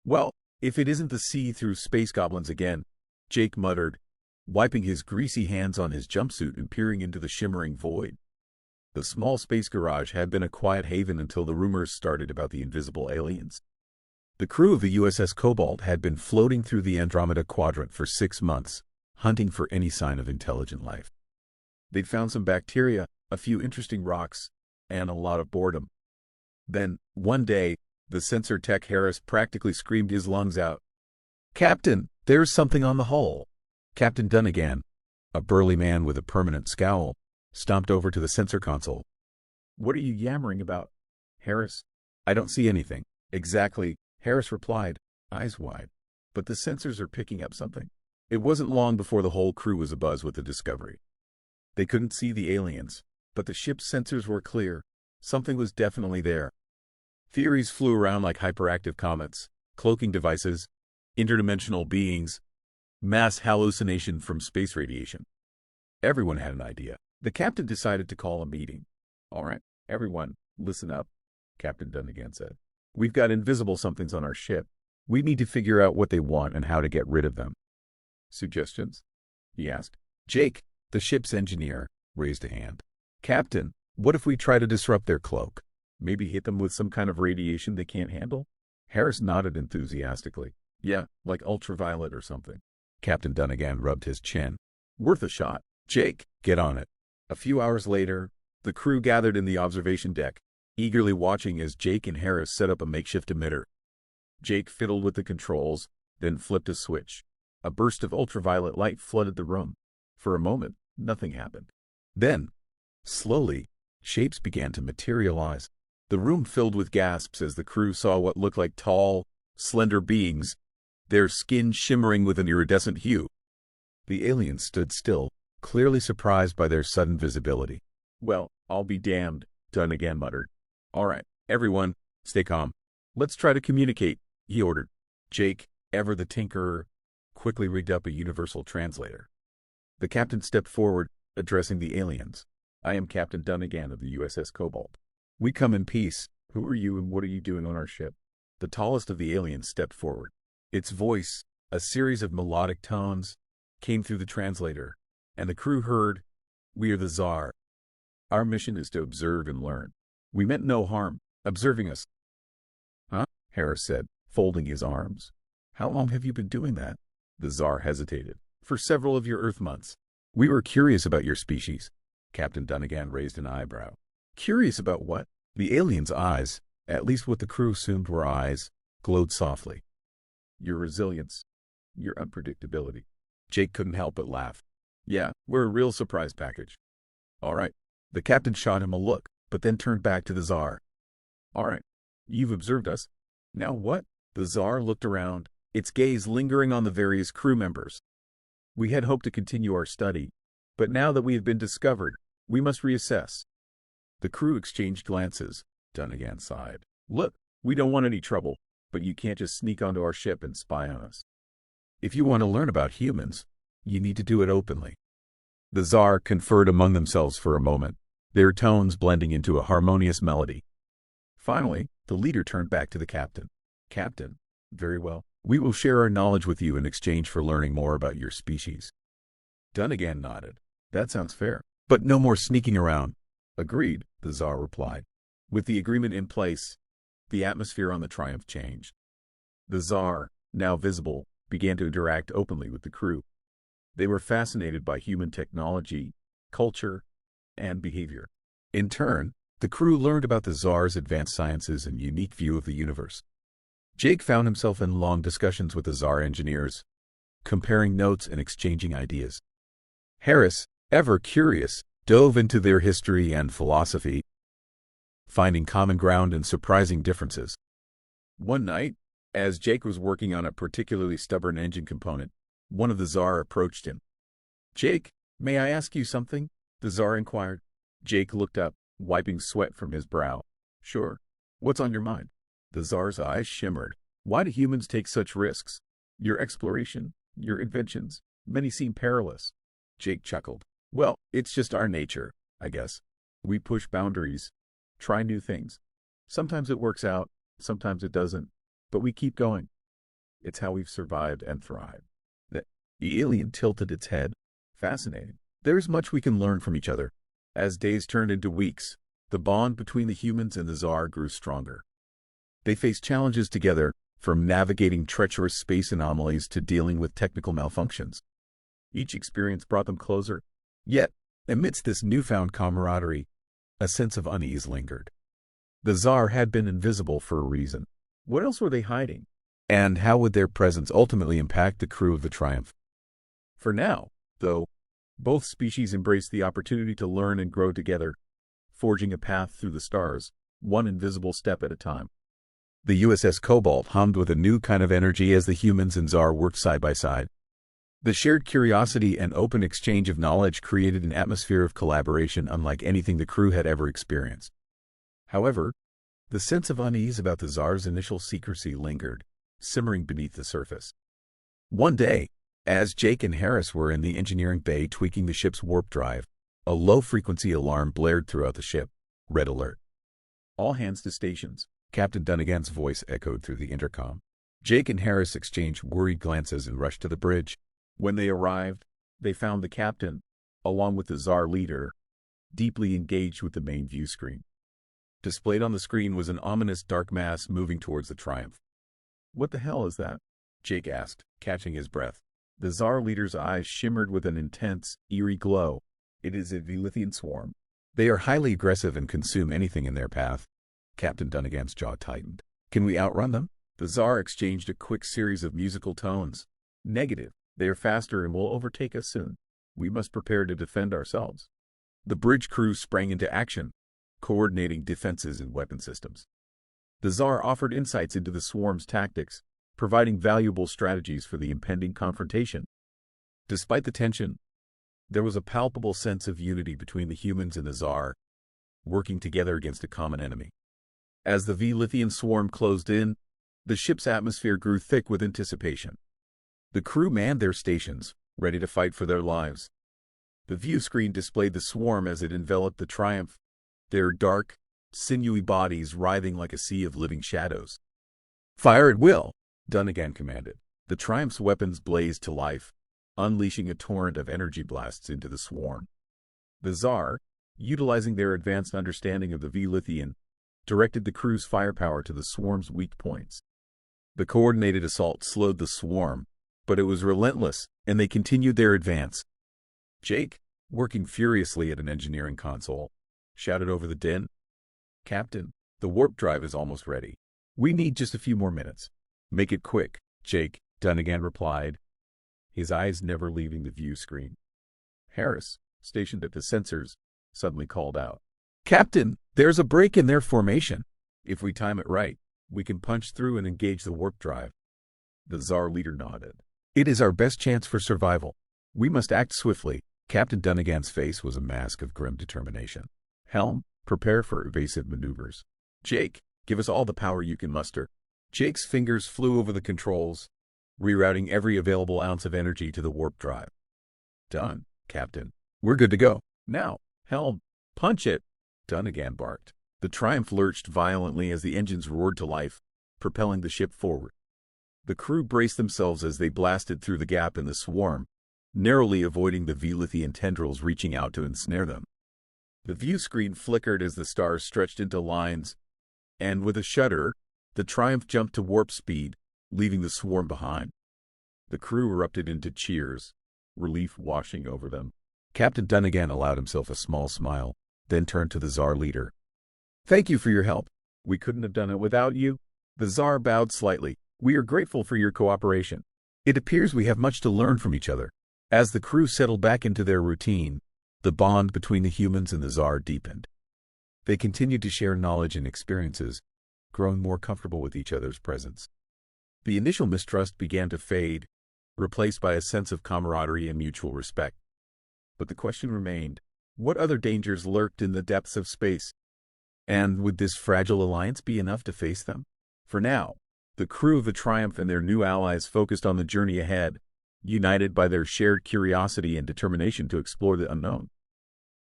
Well, if it isn't the see-through space goblins again, Jake muttered, wiping his greasy hands on his jumpsuit and peering into the shimmering void. The small space garage had been a quiet haven until the rumors started about the invisible aliens. The crew of the USS Cobalt had been floating through the Andromeda Quadrant for 6 months, hunting for any sign of intelligent life. They'd found some bacteria, a few interesting rocks, and a lot of boredom. Then, one day, the sensor tech Harris practically screamed his lungs out. "Captain, there's something on the hull." Captain Dunnigan, a burly man with a permanent scowl, stomped over to the sensor console. "What are you yammering about, Harris?" "I don't see anything." "Exactly," Harris replied, eyes wide. "But the sensors are picking up something." It wasn't long before the whole crew was abuzz with the discovery. They couldn't see the aliens, but the ship's sensors were clear. Something was definitely there. Theories flew around like hyperactive comets, cloaking devices, interdimensional beings, mass hallucination from space radiation. Everyone had an idea. The captain decided to call a meeting. "All right, everyone, listen up," Captain Dunnigan said. "We've got invisible somethings on our ship. We need to figure out what they want and how to get rid of them." "Suggestions?" he asked. Jake, the ship's engineer, raised a hand. "Captain, what if we try to disrupt their cloak? Maybe hit them with some kind of radiation they can't handle?" Harris nodded enthusiastically. "Yeah, like ultraviolet or something." Captain Dunnigan rubbed his chin. "Worth a shot. Jake, get on it." A few hours later, the crew gathered in the observation deck, eagerly watching as Jake and Harris set up a makeshift emitter. Jake fiddled with the controls, then flipped a switch. A burst of ultraviolet light flooded the room. For a moment, nothing happened. Then, slowly, shapes began to materialize. The room filled with gasps as the crew saw what looked like tall, slender beings, their skin shimmering with an iridescent hue. The aliens stood still, clearly surprised by their sudden visibility. "Well, I'll be damned," Dunnigan muttered. "All right, everyone, stay calm. Let's try to communicate," he ordered. Jake, ever the tinkerer, quickly rigged up a universal translator. The captain stepped forward, addressing the aliens. "I am Captain Dunnigan of the USS Cobalt. We come in peace. Who are you and what are you doing on our ship?" The tallest of the aliens stepped forward. Its voice, a series of melodic tones, came through the translator, and the crew heard, "We are the Tsar. Our mission is to observe and learn. We meant no harm, observing us." "Huh?" Harris said, folding his arms. "How long have you been doing that?" The Tsar hesitated. "For several of your Earth months. We were curious about your species." Captain Dunnigan raised an eyebrow. "Curious about what?" The alien's eyes, at least what the crew assumed were eyes, glowed softly. "Your resilience. Your unpredictability." Jake couldn't help but laugh. "Yeah, we're a real surprise package." "All right." The captain shot him a look, but then turned back to the Tsar. "All right, you've observed us. Now what?" The Tsar looked around, its gaze lingering on the various crew members. "We had hoped to continue our study, but now that we have been discovered, we must reassess." The crew exchanged glances. Dunnigan sighed. "Look, we don't want any trouble, but you can't just sneak onto our ship and spy on us. If you want to learn about humans, you need to do it openly." The Tsar conferred among themselves for a moment, their tones blending into a harmonious melody. Finally, the leader turned back to the captain. "Captain, very well. We will share our knowledge with you in exchange for learning more about your species." Dunnigan nodded. "That sounds fair. But no more sneaking around." "Agreed," the Tsar replied. With the agreement in place, the atmosphere on the Triumph changed. The Tsar, now visible, began to interact openly with the crew. They were fascinated by human technology, culture, and behavior. In turn, the crew learned about the Tsar's advanced sciences and unique view of the universe. Jake found himself in long discussions with the Tsar engineers, comparing notes and exchanging ideas. Harris, ever curious, dove into their history and philosophy, finding common ground and surprising differences. One night, as Jake was working on a particularly stubborn engine component, one of the Tsar approached him. "Jake, may I ask you something?" the Tsar inquired. Jake looked up, wiping sweat from his brow. "Sure. What's on your mind?" The Tsar's eyes shimmered. "Why do humans take such risks? Your exploration, your inventions, many seem perilous." Jake chuckled. "Well, it's just our nature, I guess. We push boundaries, try new things. Sometimes it works out, sometimes it doesn't, but we keep going. It's how we've survived and thrived. The alien tilted its head. Fascinating. There's much we can learn from each other. As days turned into weeks, the bond between the humans and the Tsar grew stronger. They faced challenges together, from navigating treacherous space anomalies to dealing with technical malfunctions. Each experience brought them closer. Yet, amidst this newfound camaraderie, a sense of unease lingered. The Tsar had been invisible for a reason. What else were they hiding? And how would their presence ultimately impact the crew of the Triumph? For now, though, both species embraced the opportunity to learn and grow together, forging a path through the stars, one invisible step at a time. The USS Cobalt hummed with a new kind of energy as the humans and Tsar worked side by side. The shared curiosity and open exchange of knowledge created an atmosphere of collaboration unlike anything the crew had ever experienced. However, the sense of unease about the Tsar's initial secrecy lingered, simmering beneath the surface. One day, as Jake and Harris were in the engineering bay tweaking the ship's warp drive, a low-frequency alarm blared throughout the ship. Red alert. All hands to stations. Captain Dunnigan's voice echoed through the intercom. Jake and Harris exchanged worried glances and rushed to the bridge. When they arrived, they found the captain, along with the Tsar leader, deeply engaged with the main view screen. Displayed on the screen was an ominous dark mass moving towards the Triumph. "What the hell is that?" Jake asked, catching his breath. The Tsar leader's eyes shimmered with an intense, eerie glow. "It is a Velithian swarm. They are highly aggressive and consume anything in their path." Captain Dunnigan's jaw tightened. "Can we outrun them?" The Tsar exchanged a quick series of musical tones. "Negative. They are faster and will overtake us soon. We must prepare to defend ourselves." The bridge crew sprang into action, coordinating defenses and weapon systems. The Tsar offered insights into the swarm's tactics, providing valuable strategies for the impending confrontation. Despite the tension, there was a palpable sense of unity between the humans and the Tsar, working together against a common enemy. As the Velithian swarm closed in, the ship's atmosphere grew thick with anticipation. The crew manned their stations, ready to fight for their lives. The view screen displayed the swarm as it enveloped the Triumph, their dark, sinewy bodies writhing like a sea of living shadows. "Fire at will!" Dunnigan commanded. The Triumph's weapons blazed to life, unleashing a torrent of energy blasts into the swarm. The Tsar, utilizing their advanced understanding of the Velithian, directed the crew's firepower to the swarm's weak points. The coordinated assault slowed the swarm, but it was relentless, and they continued their advance. Jake, working furiously at an engineering console, shouted over the din, "Captain, the warp drive is almost ready. We need just a few more minutes." "Make it quick, Jake," Dunnigan replied, his eyes never leaving the view screen. Harris, stationed at the sensors, suddenly called out, "Captain, there's a break in their formation. If we time it right, we can punch through and engage the warp drive." The Tsar leader nodded. "It is our best chance for survival. We must act swiftly." Captain Dunnigan's face was a mask of grim determination. "Helm, prepare for evasive maneuvers. Jake, give us all the power you can muster." Jake's fingers flew over the controls, rerouting every available ounce of energy to the warp drive. "Done, Captain. We're good to go. Now, Helm, punch it!" Dunnigan barked. The Triumph lurched violently as the engines roared to life, propelling the ship forward. The crew braced themselves as they blasted through the gap in the swarm, narrowly avoiding the Velithian tendrils reaching out to ensnare them. The view screen flickered as the stars stretched into lines, and with a shudder, the Triumph jumped to warp speed, leaving the swarm behind. The crew erupted into cheers, relief washing over them. Captain Dunnigan allowed himself a small smile, then turned to the Tsar leader. "Thank you for your help. We couldn't have done it without you." The Tsar bowed slightly. "We are grateful for your cooperation. It appears we have much to learn from each other." As the crew settled back into their routine, the bond between the humans and the Tsar deepened. They continued to share knowledge and experiences, growing more comfortable with each other's presence. The initial mistrust began to fade, replaced by a sense of camaraderie and mutual respect. But the question remained, what other dangers lurked in the depths of space? And would this fragile alliance be enough to face them? For now, the crew of the Triumph and their new allies focused on the journey ahead, united by their shared curiosity and determination to explore the unknown.